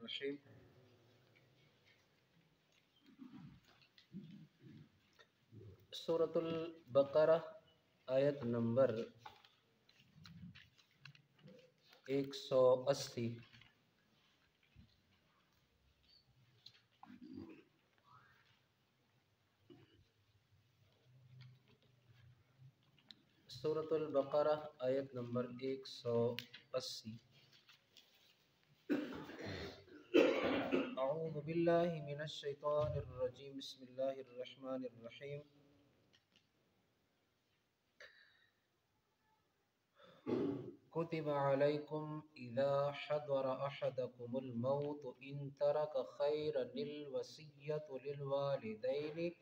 الرحیم سورة البقرہ آیت نمبر 180. سورة البقرہ آیت نمبر 180. اعوذ باللہ من الشیطان الرجیم بسم اللہ الرحمن الرحیم كتب عليكم إذا حضر أحدكم الموت إن ترك خيرا الوصية للوالدين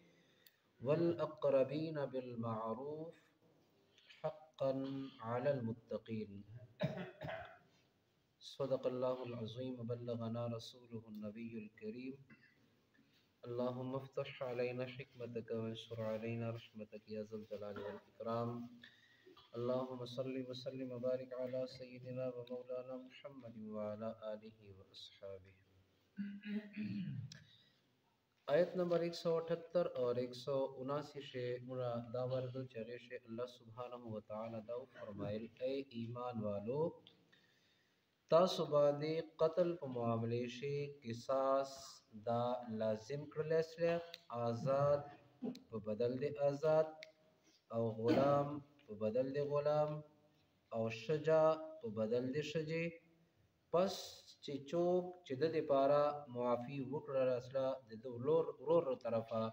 والأقربين بالمعروف حقا على المتقين صدق الله العظيم وبلغنا رسوله النبي الكريم اللهم افتح علينا حكمتك وانشر علينا رحمتك يا ذا الجلال والإكرام اللهم صل وسلم وبارك على سيدنا ومولانا محمد وعلى آله وأصحابه. آیت نمبر 178 اور 179 سے مرا داورد چرے سے اللہ سبحانہ و تعالی دا فرمائل اے ایمان والو تاسو باندې قتل په معاملې شي قصاص دا لازم کړل سره آزاد په بدل دی آزاد او غلام په بدل دی غلام او شجا په بدل دی شجی پس چې چوک چې د دې پارا معافي وکړه راسله د ورور طرفه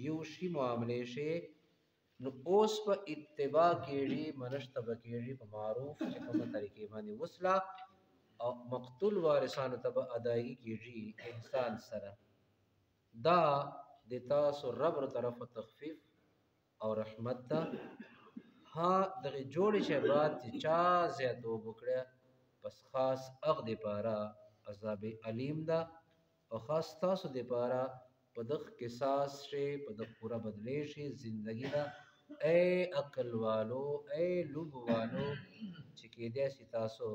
یو شی معاملې شي نو اوس په اتباع کېږي منشت به کېږي په معروف چې کومه طریقې باندې وصله او مقتول وارثانو ته به ادایي کېږي احسان سره دا د تاسو رب طرفه تخفیف او رحمت ده ها دغه جوړې چې بعد چې چا زیاتو وکړه پس خاص اغ د پاره عذاب علیم ده او خاص تاسو د پاره په دغه قصاص شي په دغه پورا بدلې شي زندگی ده اے عقل والو اے لوب والو چې کې دې سي تاسو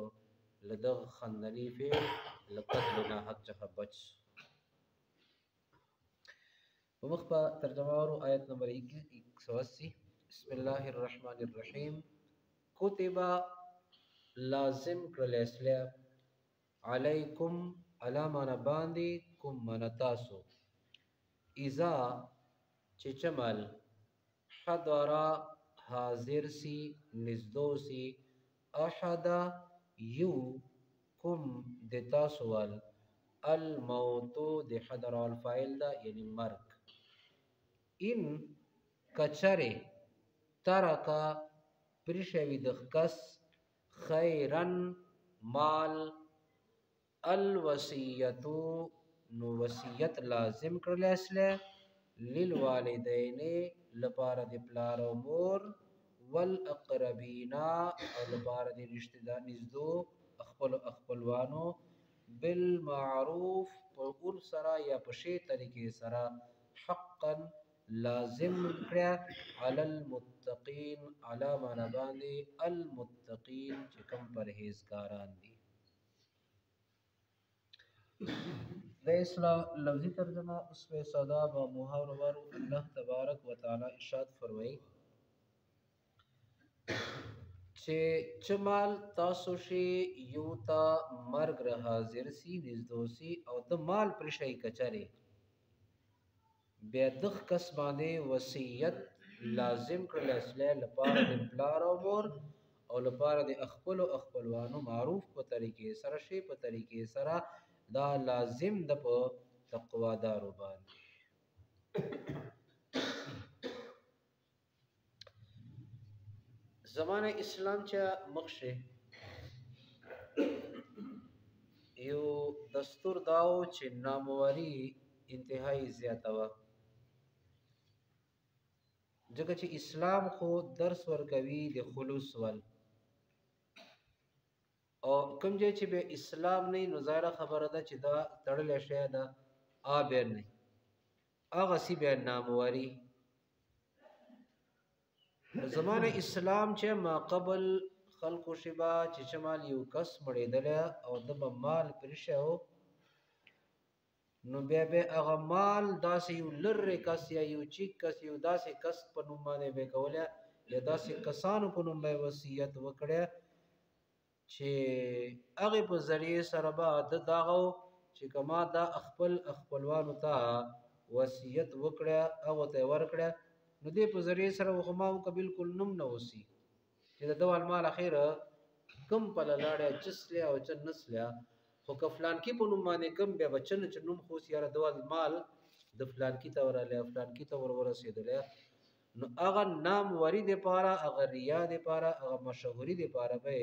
لدغ خندنی فعل لقتل نه حق څخه بچ په مخ په ترجمه ورو آیت نمبر 180 بسم الله الرحمن الرحیم کتب لازم کړل اسلام علیکم علامه باندې کوم منتاسو اذا چې چمل حضر حاضر سی نزدو سی احد یو کوم د تاسو ول الموت د حضر الفاعل دا یعنی مرگ ان کچره ترکا پرشوی د کس خیرن مال الوصیتو نو وصیت لازم کړل اسله للوالدین لپاره د پلار او مور والاقربین او لپاره د رشتہ دار نزدو خپلوانو بالمعروف پر سرا یا په شی طریقې سرا حقا لازم کړه علی المتقین علامه باندې المتقین چې کوم پرهیزګاران دي د اسلام لفظی ترجمه اس پہ صدا با محاور ور اللہ تبارک و تعالی ارشاد فرمائی چې چمال تاسو شي یو تا مرګ را حاضر سی نزدوسی او د مال پر شي کچره بیا دغ کس باندې وصیت لازم کړل اسله لپاره د پلار او مور او لپاره د خپلوانو معروف په طریقې سره شي په طریقې سره دا لازم د په تقوا دارو باندې زمانه اسلام چې مخشه یو دستور داو چې نامواري انتهایی زیاته و ځکه چې اسلام خو درس ورکوي د خلوص ول او کوم ځای چې به اسلام نه نو ظاهره خبره ده چې دا تړل شي دا به نه هغه سی به نامواري زمانه اسلام چې ما قبل خلق شبا چې شمال یو کس مړېدل او د مال پرشه نو بیا به هغه مال داسې یو لرې کس یا یو چیک کس یو داسې کس په نوم باندې به کوله یا داسې کسانو په نوم به وصیت وکړي چې هغه په ذریعه سره به د داغو چې کما دا خپلوانو ته وصیت وکړه او ته ورکړه نو دې په ذریعه سره خو ما بالکل نوم نه وسی چې د دوال مال اخیره کم په لاړه چسله او چن نسله خو کفلان کی په نوم باندې کم بیا بچن چې نوم خو سیاره دوال مال د فلان کی ته وراله فلان کی ته ورسېدل نو هغه نام وری د پاره هغه ریا د پاره هغه مشهوري د پاره به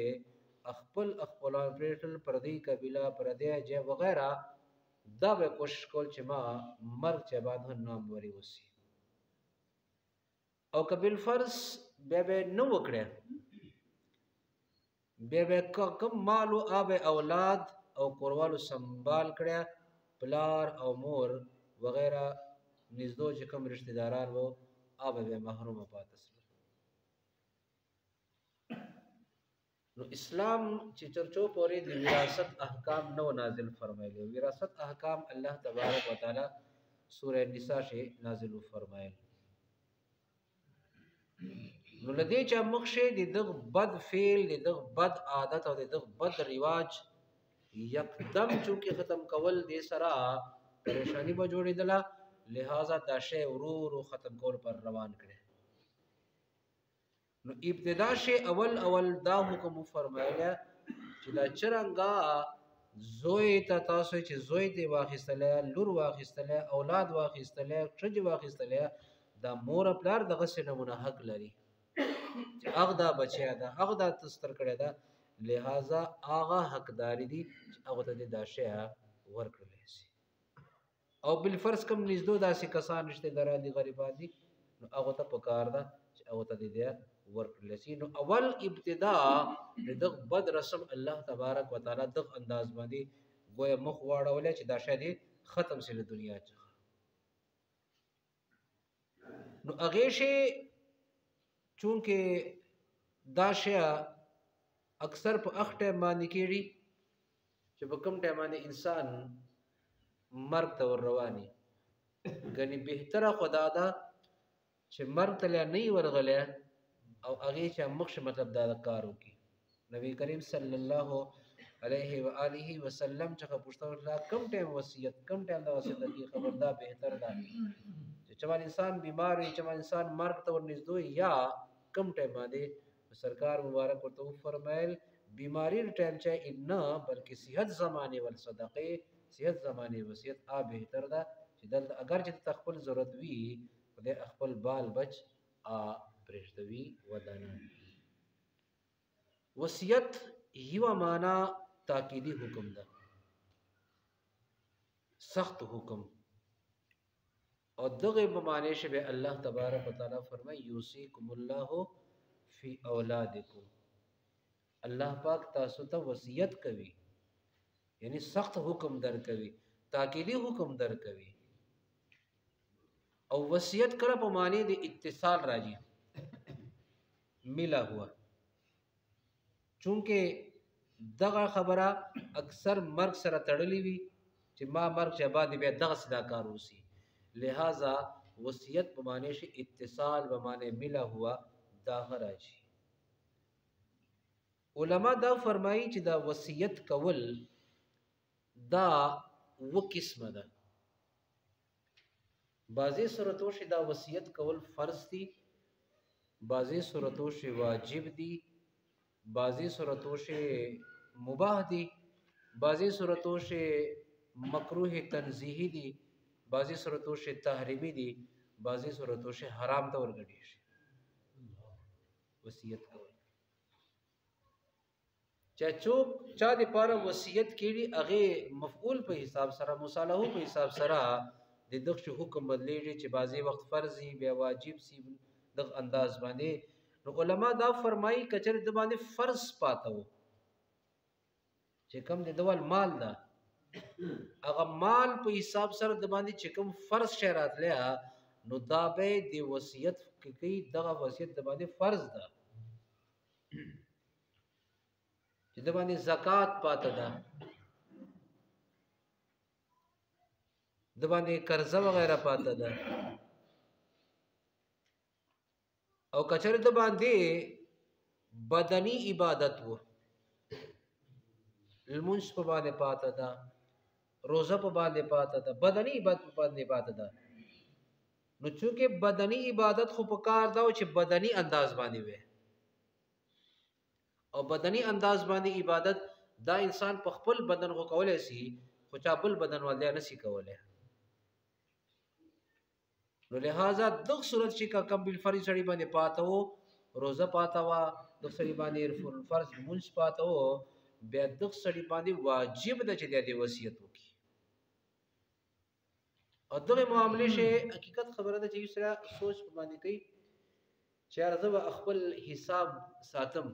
خپلان پریټل پردی قبیله پردی جه وغیرہ دا به کوشش کول چې ما مرګ چې بعد نام وری وسی او کبل فرض به نو وکړه به کوم مالو اب اولاد او کوروالو سنبال کړه پلار او مور وغیرہ نږدې چې کوم رشتہ داران وو اب به محروم پاتې نو اسلام چې چرچو پورې د وراثت احکام نو نازل فرمایلی وراثت احکام الله تبارک وتعالى سورہ النساء شي نازل فرمایل نو لدې چې مخشه د دغه بد فعل د دغه بد عادت او د دغه بد رواج یکدم چونکی ختم کول دې سره پریشانی به جوړېدله لہذا دا شی ورو ختم کول پر روان کړي نو ابتدا شی اول دا حکم فرمایله چې دا چرنګا زوی ته تاسو چې زوی دی واخیستله لور واخیستله اولاد واخیستله څنګه واخیستله دا مور پلار دغه سنمونه حق لري چې هغه دا بچیا دا هغه دا تستر کړی دا لہذا هغه حقداري دي چې هغه ته دا شی ورکړل شي او بل فرض کم نږدې داسې کسان رشتہ داران دي غریبان دي نو هغه ته پکار ده چې هغه ته دې ورکړل شي نو اول ابتدا دغه بد رسم الله تبارک وتعالى دغه انداز باندې ګویا مخ واړول چې دا شی ختم شي د دنیا څخه نو هغه شی چونکه دا شی اکثر په اخ ټیم باندې کېږي چې په کوم ټیم باندې انسان مرګ ته ور رواني غني بهتره خدا دا چې مرګ ته نه ورغله او هغه چې مخش مطلب دا کار وکي نبی کریم صلی الله علیه و آله وسلم چې پوښتنه وکړه کم ټیم وصیت کم ټیم دا وصیت کی خبردار بهتر ده چې چا انسان بیمار وي چې انسان مرګ ته ورنږدې یا کم ټیم باندې سرکار مبارک ورته فرمایل بیماری ټیم چې نه بلکې صحت زمانه ول صدقه صحت زمانه وصیت بهتر ده چې دلته اگر چې تخپل ضرورت وي د خپل بال بچ پرشتوی ودانه وصیت یو معنا تاکیدی حکم ده سخت حکم او دغه په معنی شبه الله تبارک وتعالى فرمای یوصیکم الله فی اولادکم الله پاک تاسو ته وصیت کوي یعنی سخت حکم در کوي تاکیدی حکم در کوي او وصیت کړه په معنی د اتصال راځي ملا ہوا چونکه دغه خبره اکثر مرګ سره تړلې وي چې ما مرګ چې بعد بیا دغه صدا کار وسی لہذا وصیت په معنی شي اتصال په معنی ملا ہوا دا راځي علما دا فرمایي چې دا وصیت کول دا و قسمه ده بعضی صورتو شي دا وصیت کول فرض دي بعضی صورتو شي واجب دي بعضی صورتو شي مباح دي بعضی صورتو شي مکروه تنزیهی دي بعضی صورتو شي تحریمی دي بعضی صورتو شي حرام ته ورګډي شي وصیت کول چا د پاره وصیت کړي هغه مفعول په حساب سره مصالحو په حساب سره د دغه حکم بدلیږي چې بعضی وخت فرضي بیا واجب سی دغه انداز باندې نو علما دا فرمایي کچر د باندې فرض پاتو چې کم د دوال مال ده هغه مال په حساب سره د باندې چې کم فرض شرات لیا نو دا به د وصیت کې دغه وصیت د باندې فرض ده چې د باندې زکات پاته ده د باندې قرضه وغیرہ پاته ده او کچره د باندې بدنی عبادت وو المنش په باندې پاته ده روزه په باندې پاته ده بدنی عبادت په باندې پاته ده نو چونکه بدنی عبادت خو په کار دا چې بدنی انداز باندې وي او بدنی انداز باندې عبادت دا انسان په خپل بدن خو کولای شي خو چا بل بدن ولیا نشي کولای نو لہذا دغه صورت چې کم بل فرض سړي باندې پاته وو روزه پاته وا د سړي باندې فرض منځ پاته وو بیا دغه سړي باندې واجب ده چې د وصیت وکړي او دغه معاملې شي حقیقت خبره ده چې یو سره سوچ باندې کوي چې ارزه خپل حساب ساتم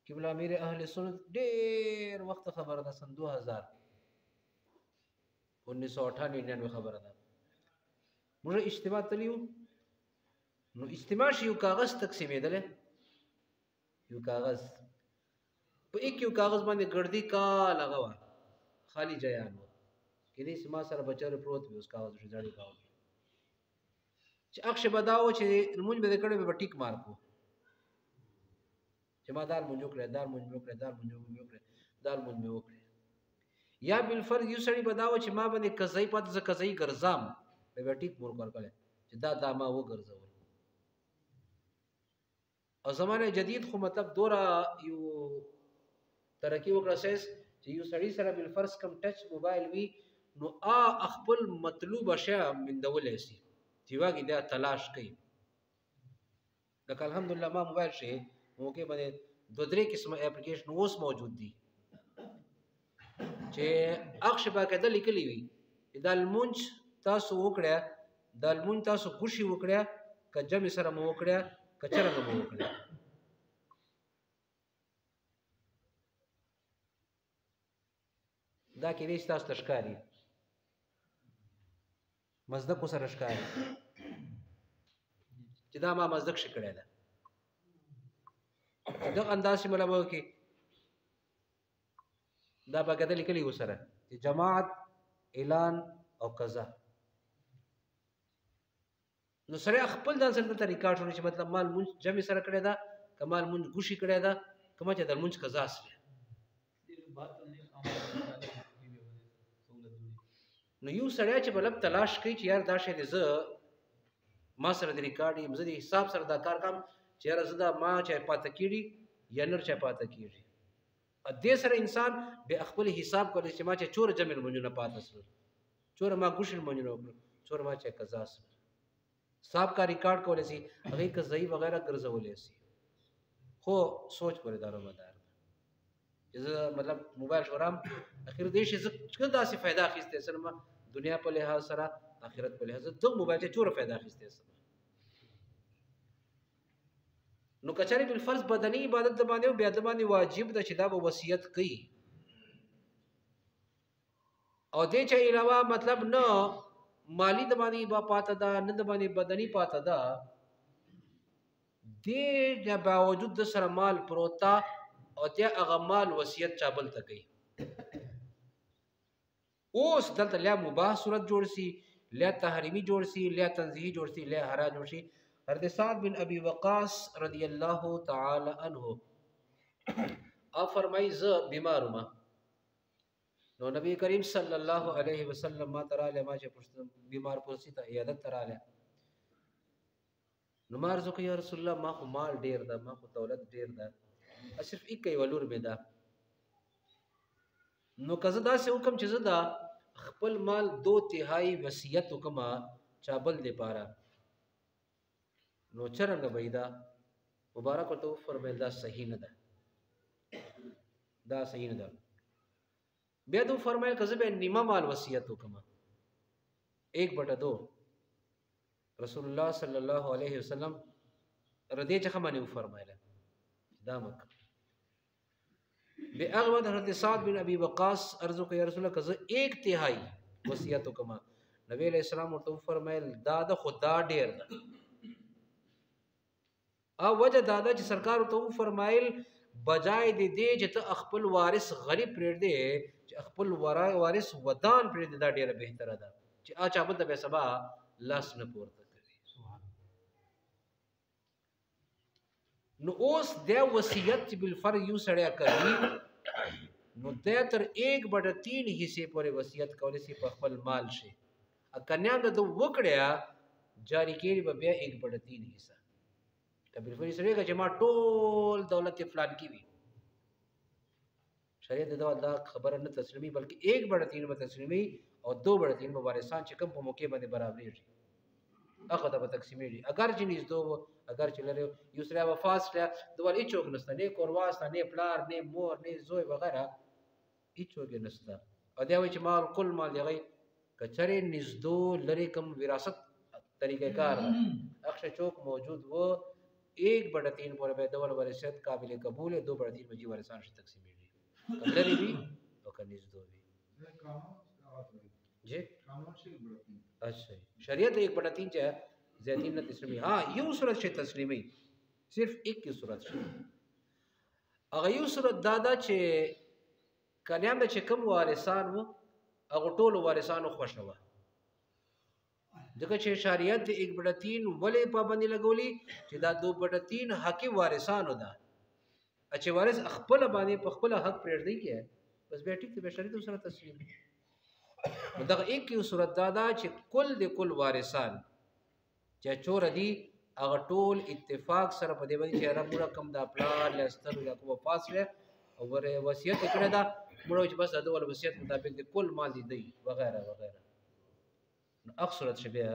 قبله امیر اهل سنت ډېر وخت خبره ده سن 1998 خبره ده موږ اجتماع تلیو نو اجتماع شي یو کاغذ تقسیمېدل یو کاغذ په یو کاغذ باندې ګردی کال هغه خالی جیان و کله چې ما سره بچر پروت وي اوس کاغذ ځړې کاوه چې اخشه بداو چې مونږ به کړه به ټیک مارکو چې ما دار مونږ وکړه دار مونږ وکړه دار مونږ وکړه دار مونږ وکړه یا بل فرض یو سړی بداو چې ما باندې قضای پات ز قضای ګرځام به ټیک مور کړل چې دا ما و ګرځول او زمانه جدید خو مطلب دورا یو ترقی وکړه چې یو سړی سره بل فرض کم ټچ موبایل وی نو خپل مطلوب اشیاء مندول شي چې واګي دا تلاش کوي لکه الحمدلله ما موبایل شي موګه باندې دو درې قسمه اپلیکیشن اوس موجود دي چې اخشه باقاعده لیکلي وي دا المنج تاسو وکړه دا المنج تاسو خوشي وکړه کجم سره مو وکړه کچره مو وکړه دا کې دې تاسو تشکاری مزدق سره ښکاري چې دا ما مزدق شي کړی ده دا انداز چې ملابو کې دا باقاعده لیکلي و سره چې جماعت اعلان او قضا نو سره خپل ځان سره ته ریکارډ شونه چې مطلب مال مونږ جمع سره کړی دا کمال مونږ ګوشي کړی دا کومه چې د مونږ قضا سره نو یو سړی چې بلب تلاش کوي چې یار دا شی دې زه ما سره د ریکارډ یم زه د حساب سره دا کار کوم چې یار زه دا ما چې پاته کیږي یا نر چې پاته کیږي ا دې سره انسان به خپل حساب کوي چې ما چې چور جمع مونږ نه پاته سره چور ما ګوشل مونږ نه چور ما چې قضا سره صاحب کا ریکارډ کولای شي هغه قضایي وغیرہ ګرځولای شي خو سوچ پرې دارو مدار مطلب موبایل شورام اخر دې شي څه داسې फायदा اخیسته سره ما دنیا په لحاظ سره آخرت په لحاظ ته موبایل ته چور फायदा اخیسته سره نو کچاري بل فرض بدني عبادت د باندې بیا د باندې واجب ده چې دا به وصیت کوي او دې چې علاوه مطلب نه مالی د باندې با پاته ده نه د باندې بدني پاته ده دې باوجود د سره مال پروتا او ته هغه مال وصیت چا بل ته کوي اوس دلته لا مباح صورت جوړ سي لا تحریمی جوړ سي لا تنزیهی جوړ سي لا حرام جوړ سي حضرت سعد بن ابي وقاص رضی الله تعالی عنہ فرمای ز بیمار ما نو نبی کریم صلی الله علیه وسلم ما تراله ما چې پښتون بیمار پوسی ته عیادت تراله نو مارزو کوي یا رسول الله ما خو مال ډیر ده ما خو دولت ډیر ده صرف یک ولور به ده نو کزه دا سه حکم چې زدا خپل مال 2/3 وصیت وکما چابل دی پارا نو چرنګ بيدا مبارک تو فرمایل دا صحیح نه ده دا صحیح نه ده بیا دو فرمایل کزه به نیمه مال وصیت وکما 1/2 رسول الله صلی الله علیه وسلم ردی چې خمنه فرمایله دا مک به اغلب حضرت سعد بن ابي وقاص ارزو کوي رسول الله کزه 1/3 وصیت وکما نبی علیہ السلام ورته فرمایل دا د خدا ډیر ده او وجه دادا چې سرکار ته فرمایل بجای دې چې ته خپل وارث غریب پرېږ دې چې خپل وارث ودان پرې دا ډیره بهتره ده چې اچا بل د به سبا لاس نه پورته کوي. نو اوس د وصیت بالفرض یو سړی کوي نو د تر 1/3 حصے پورې وصیت کولای شي په خپل مال شي ا کنیا د وکړیا جاری کېږي به بیا 1/3 حصہ کبیر فری سره چې ما ټول دولت فلان کی وی شریعت دا خبره نه تسلیمي بلکې 1/3 به تسلیمي او 2/3 به وارثان چې کوم په موقع باندې برابرې شي هغه ته به تقسیمېږي اگر چې نږدې اگر چې لري یو سره وفات له دوه هیڅوک نشته نه کورواس نه پلار نه مور نه زوی وغیرہ هیڅوک نشته او دا وایي چې مال کل مال دی کچره نږدې لري کوم وراثت طریقہ کار اخشه چوک موجود وہ 1/3 پر به دول ورثت قابل قبول ہے 2/3 بجی ورثان سے تقسیم ہے کلری بھی اور کنیز دو بھی جی اچھا شریعت 1/3 ہے زیادین نہ تسلیمی ہاں یو صورت سے تسلیمی صرف ایک کی صورت سے اگر یو صورت دادا چې کنیام د چې کوم وارثان وو هغه ټول وارثانو خوښه ځکه چې شریعت د 1/3 ولې پابندي لګولي چې دا 2/3 حق وارثانو ده چې وارث خپل باندې په خپل حق پرېږدي کې بس به ټیک به شریعت سره تسلیم دا یک یو صورت دا چې کل د کل وارثان چې چور دي هغه ټول اتفاق سره په دې باندې چې رب رقم دا پلان لستر یا کوم فاصله او وصیت کړه دا مړو چې بس دا ول وصیت مطابق د کل مال دی وغیرہ وغیرہ اکثرت شبیه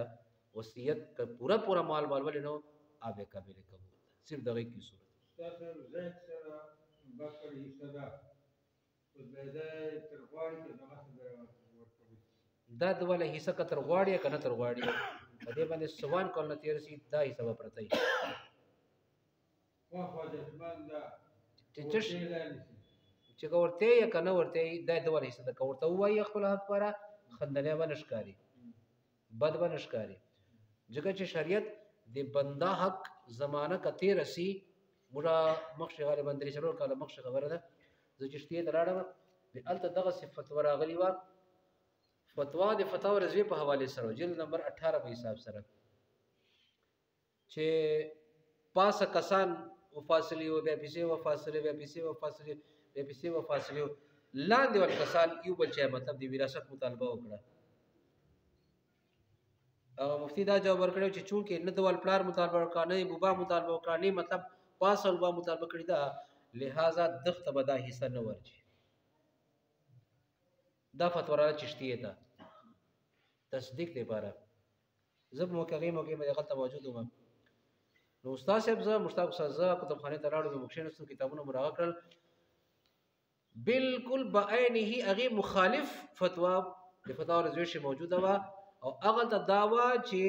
وصیت کا پورا مال ولې نو آبه قابل قبول صرف دغه کی صورت تاسو زید سره بکر حصہ دا ترغواړي ته دغه ورکوي دا دواله حصہ کا ترغواړي کنه ترغواړي په دې باندې سوان کول نه تیر سي دا حصہ پرته واخو د ځمان دا چې ورته یا کنه ورته دا دواله حصہ دا ورته وایي خپل حق پر خندنه ونشکاري بد بنشکاری جگہ چې شریعت د بندا حق زمانہ کته رسی مرا مخش غالبا درې چلو کاله مخش خبره ده زه چې شته دراړم د الته دغه صفت وراغلی و فتوا د فتاوا رضوی په حواله سره جلد نمبر 18 په حساب سره چې پاسه کسان وفاصله او بیا پیسې وفاصله بیا پیسې وفاصله بیا پیسې وفاصله لاندې ور کسان یو بل چې مطلب د وراثت مطالبه وکړه مفتی دا جواب ورکړو چې چونکې نه دوال پلار مطالبه وکړ نه بوبا مطالبه وکړ نه مطلب پاس او با مطالبه کړی دا لہذا دغه بدا حصہ نه ورچی دا فتوا را چشتیه ده تصدیق دی بارا زب موقعه مې غلطه موجود وم نو استاد صاحب زه مشتاق سزا کتابخانه ته راړو مخشنستو کتابونه مراغه کړل بالکل بعینه هغه مخالف فتوا د فتوا رضوی موجوده وا او هغه ته داوا چې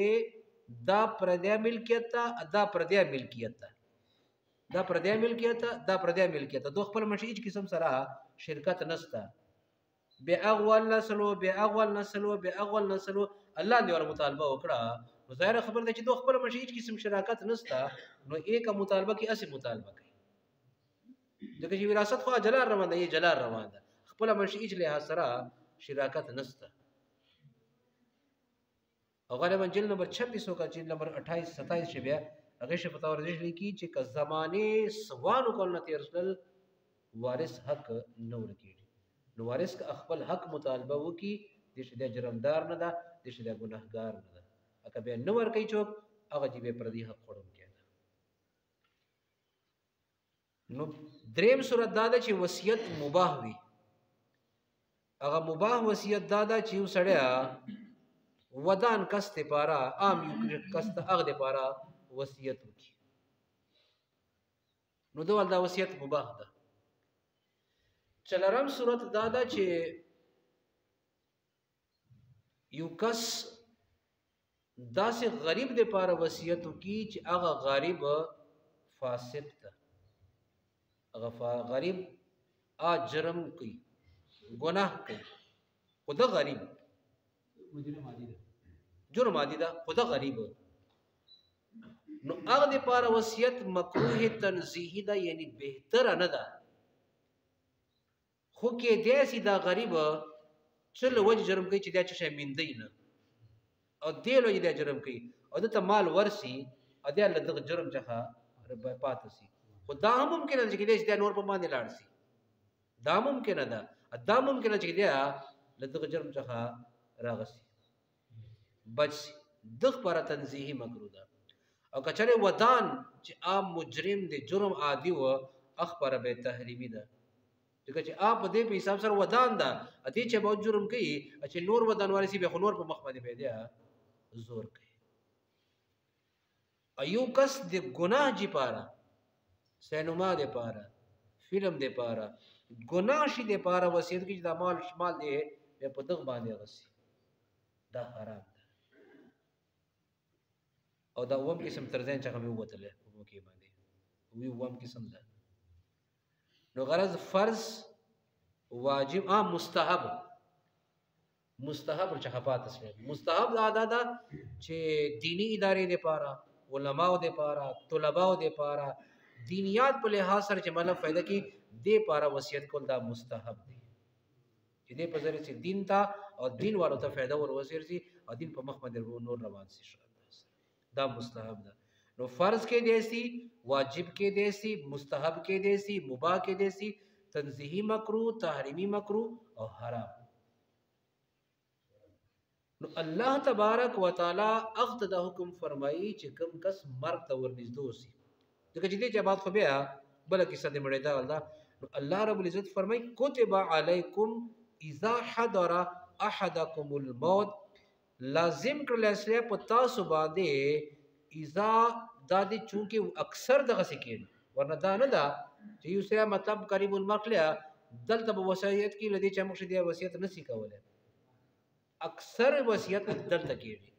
دا پردیا ملکیت دا پردیا ملکیت دا پردیا ملکیت دا پردیا ملکیت دوه خپل منشي هیڅ قسم سره شرکت نسته به اغوال نسلو الله دې ور مطالبه وکړه نو ظاهر خبر ده چې دوه خپل منشي هیڅ قسم شراکت نسته نو یک مطالبه کې اصل مطالبه کوي دغه چې وراثت خو جلال روان ده جلال روان ده خپل منشي هیڅ له سره شراکت نسته او غالبا جلد نمبر 26 کا جلد نمبر 28 27 شبیا هغه شفتا ورزش لیکي چې ک زمانه سوانو کول نه تیرسل وارث حق نو ورکی نو وارث کا خپل حق مطالبه وکي د شې جرمدار نه ده د شې ګناهګار نه ده اګه به نو ورکی چوک هغه چې به پردي حق خورم کېده نو دریم صورت دا ده چې وصیت مباح وي هغه مباح وصیت دا ده چې وسړیا ودان کست پارا عام یو کست اغد پارا وصیت وکي نو دوال دا وصیت مباح ده چلرم صورت دادا چې یو کس داسې غریب د پاره وصیت وکي چې هغه غریب فاسق ده هغه غریب جرم کوي گناه کوي خدا غریب جرم عادی ده خدا غریب نو هغه د پاره وصیت مکروه تنزیهی ده یعنی بهتر نه ده خو کې دې سي دا غریب چل وجه جرم کوي چې دا چې میندې نه او دې لوی دا جرم کوي او د مال ورسي ا دې له دغه جرم څخه پاتې سي خو دا هم ممکن ده چې دې نور په باندې لاړ سي دا ممکن ده دا ممکن ده چې دې له دغه جرم څخه راغسي بچ دغ پر تنزیهی مکروه ده او کچره ودان چې عام مجرم دی جرم عادي و اخبر به تحریمی ده ځکه چې آپ دې په حساب سره ودان ده اته چې به جرم کوي چې نور ودان وارسي به نور په مخ باندې پیدا زور کوي ایو کس د ګناه جی پارا سینما دې پارا فلم دې پارا ګناه شي دې پارا وصیت کې د مال شمال دې په دغ باندې غسي دا حرام ده او دا ووم قسم ترځین چې هم وته په کې باندې وی ووم قسم ده نو غرض فرض واجب مستحب چې خفات اسلام مستحب دا ده چې دینی ادارې دې پاره علماو دې پاره طلباو دې پاره دینیات په لحاظ سره چې مطلب فائدہ کې دې پاره وصیت کول دا مستحب دی چې دې په ذریعہ چې دین تا او دین والو ته فائدہ ور وسیرسي او دین په مخ باندې نور روان شي دا مستحب ده نو فرض کې دیسی واجب کې دیسی مستحب کې دیسی مباح کې دیسی تنزیہی مکروه تحریمی مکروه او حرام نو الله تبارک وتعالى اخذ د حکم فرمایي چې کوم کس مرګ ته ورنږدې شي دغه چې دې جواب خو بیا بل کیسه دې مړې دا نو الله رب العزت فرمایي کتب علیکم اذا حضر احدکم الموت لازم کړل اسلام په تاسو باندې اذا دادی چونکه اکثر دغه سکین ورنه دا نه دا چې یو سره مطلب قریب المقله دلته وصیت کې لدی چې موږ دې وصیت نسی کوله اکثر وصیت دلته کېږي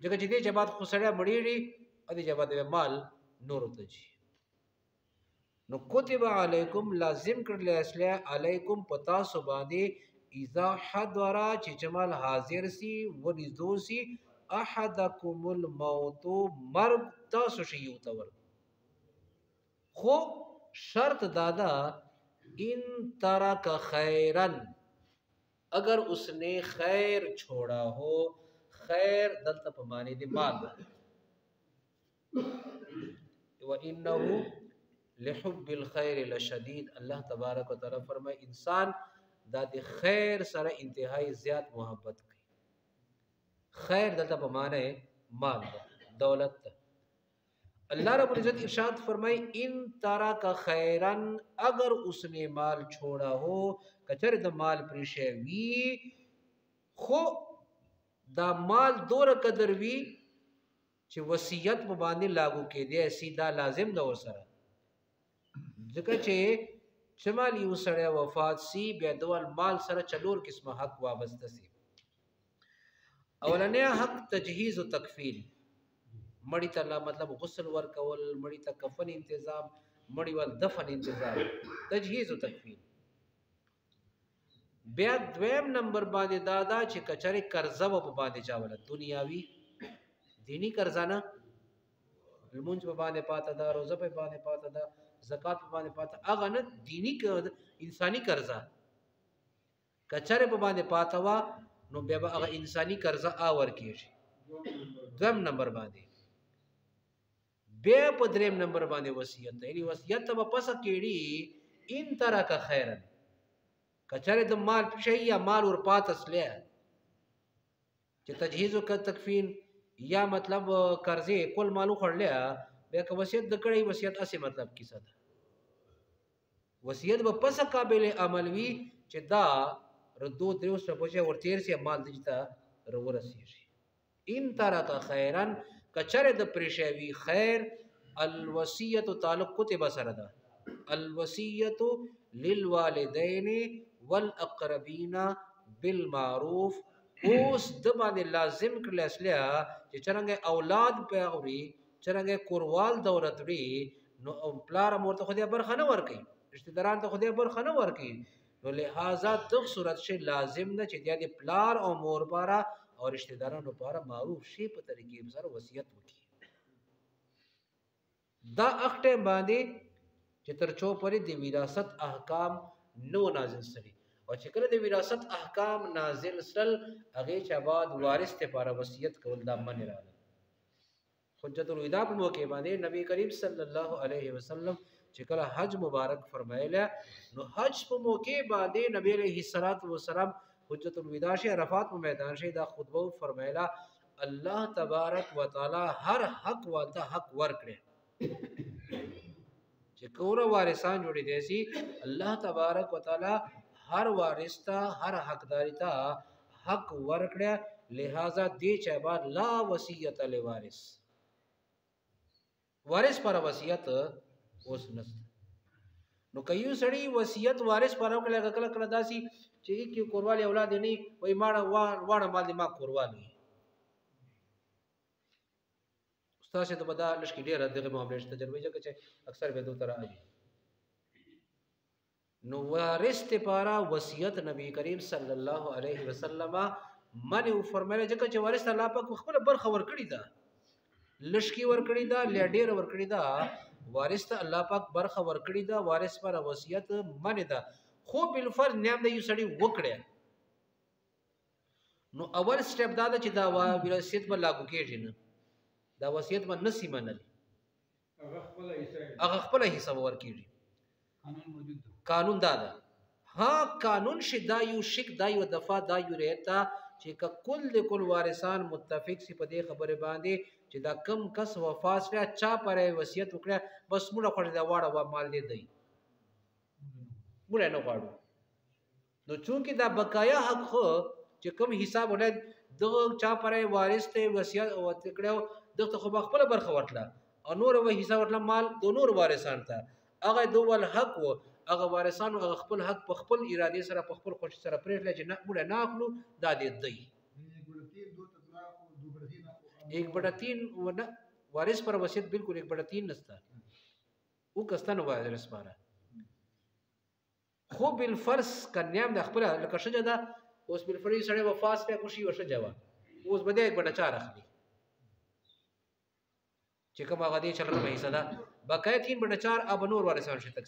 ځکه چې دې جواب خو سره مړیږي ا دې جواب مال نور ته شي نو کتب علیکم لازم کړل اسلام علیکم پتا سو باندې اذا حضر چې جمال حاضر سی ونذو سی احدکم الموت مرگ تاسو شي یو تور خو شرط دادا ان ترک خیرن اگر اس نے خیر چھوڑا ہو خیر دلتا په معنی دی مال و انه لحب الخير لشدید الله تبارک وتعالى فرمائے انسان دا د خیر سره انتهایی زیات محبت کوي خیر دلته په معنی مال دولت اللہ رب العزت ارشاد فرمائی ان ترک خیرن اگر اس نے مال چھوڑا ہو کچر دا مال پریشے وی خو دا مال دور قدر وی چې وصیت مبانی لاگو کې دی سیدا لازم دا ورسره ځکه چې شمال یو سره وفات سی بیا دوال مال سره چلور قسم حق وابسته سی اولنیا حق تجهیز و تکفین مړی ته مطلب غسل ورکول مړی ته کفن انتظام مړی ول دفن انتظام تجهیز و تکفین بیا دویم نمبر باندې دادا چې کچره قرضه په باندې چاوله دنیاوی دینی قرضه نه المنج په باندې پاته دا روزه په باندې پاته دا زکات په باندې پاته اغه نه دینی انسانی قرضه کچره په باندې پاته وا نو بیا هغه انسانی قرضه اور کیږي دویم نمبر باندې بیا په دریم نمبر باندې وصیت یعنی وصیت ته پس کېړي ان ترک خیرن کچره د مال شي یا مال ور پاتس لیا چې تجهیز او تکفین یا مطلب قرضې کول مالو خړلیا بیا که وصیت د کړي وصیت اسی مطلب کیسه ده وصیت به پس قابل عمل وی چې دا ردو دریو سره پوجا ورتیر سي مال دجتا ورسیږي ان ترک خیرن کچره د پریشوی خیر الوصیت تعلق کتب سره ده الوصیت للوالدین والاقربین بالمعروف اوس د باندې لازم کړل اصله چې څنګه اولاد په اوري څنګه کوروال دولت لري نو پلار مرته خو دې برخه نه ور کوي رشتہ داران ته خو دې برخه نه ور کوي نو لہذا دغه صورت شي لازم نه چې د پلار او مور بارا او رشتہ دارانو لپاره معروف شی په طریقې سره وصیت وکړي دا اخته باندې چې تر چو پرې د وراثت احکام نو نازل سړي او چې کله د وراثت احکام نازل سل هغه چې بعد وارث ته لپاره وصیت کول دا من راغله حجت الوداع په موقع باندې نبی کریم صلی الله علیه وسلم چې کله حج مبارک فرمایله نو حج په موقع باندې نبی علیہ الصلوۃ والسلام حجت الوداع شه عرفات په میدان شه دا خطبه فرمایله الله تبارک وتعالى هر حق والته حق ورکړي چې کوره وارثان جوړي دي سي الله تبارک وتعالى هر وارث ته هر حقداري ته حق ورکړي لہذا دې چې بعد لا وصیت لوارث وارث پر وصیت اوس نشته نو کيو سړی وصیت وارث پر وکړه کله کله داسي چې کی کوروالي اولاد نه وای ماړه واړه مال دي ما کوروالي استاد ته بدا لشکې ډیره دغه معاملې ته تجربه چې اکثر به دوه طرح دي نو وارث ته پارا وصیت نبی کریم صلی الله علیه وسلم منه فرمایله چې وارث الله پاک خپل برخه ور کړی دا لشکی ور کړی دا لډیر ور کړی دا وارث ته الله پاک برخه ور کړی دا وارث پر وصیت منه دا خو بل فرض نیم د یو سړی وکړي نو اول سټپ دا چې دا وصیت به لاګو کېږي نه دا وصیت به نسی منل هغه خپل حصہ ور کېږي قانون دا ده ها قانون شدا یو شک دا یو دفعه دا یو رهتا چې کل وارثان متفق سی په دې خبره باندې چې دا کم کس وفات شوی چا پر وصیت وکړه بس موږ خو دا واړه مال دې دی موږ نه غواړو نو چونکه دا بقایا حق خو چې کم حساب ولې دغه چا پر وارث ته وصیت وکړو دغه خو خپل برخه ورتله او نور و حساب ورتله مال د نور وارثان ته هغه دوول حق و هغه وارثانو هغه خپل حق په خپل اراده سره په خپل خوښ سره پرېږل چې نه موږ نه اخلو دا دې دی 1/3 ونه وارث پر وصیت بالکل 1/3 نستا او کستانو وارث پاره خو بالفرض کنيام د خپل لکه شجه ده اوس بالفرض سره وفات ته خوشي ورشه جواب اوس بده 1/4 اخلي چې کوم هغه دې چلنه به حصہ ده بقای 3/4 اب نور وارثان شي تک